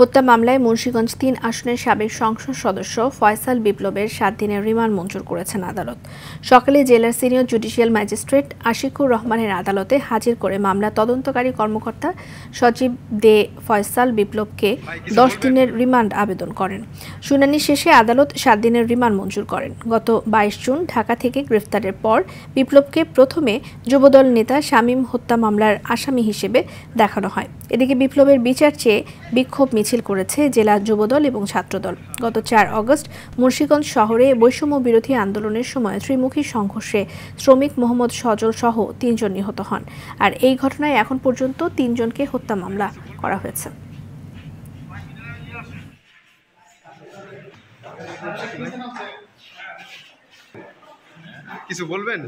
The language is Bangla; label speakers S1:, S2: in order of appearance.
S1: হত্যা মামলায় মুন্সিগঞ্জ ৩ আসনের সাবেক সংসদ সদস্য ফয়সাল বিপ্লবের ৭ দিনের রিমান্ড মঞ্জুর করেছেন আদালত। সকালে জেলার সিনিয়র জুডিশিয়াল ম্যাজিস্ট্রেট আশিকুর রহমানের আদালতে হাজির করে মামলা তদন্তকারী কর্মকর্তা সজীব দে ফয়সাল বিপ্লবকে ১০ দিনের রিমান্ড আবেদন করেন। শুনানি শেষে আদালত ৭ দিনের রিমান্ড মঞ্জুর করেন। গত ২২ জুন ঢাকা থেকে গ্রেফতারের পর বিপ্লবকে প্রথমে যুবদল নেতা শামীম হত্যা মামলার আসামি হিসেবে দেখানো হয়। এদিকে বিপ্লবের বিচার চেয়ে বিক্ষোভ মিছিল করেছে জেলা যুবদল এবং ছাত্রদল। গত ৪ আগস্ট মুন্সিগঞ্জ শহরে বৈষম্য বিরোধী আন্দোলনের সময় ত্রিমুখী সংঘর্ষে শ্রমিক মোহাম্মদ সজল সহ ৩ জন নিহত হন। আর এই ঘটনায় এখন পর্যন্ত ৩ জনকে হত্যা মামলা করা হয়েছে।
S2: কিছু বলবেন?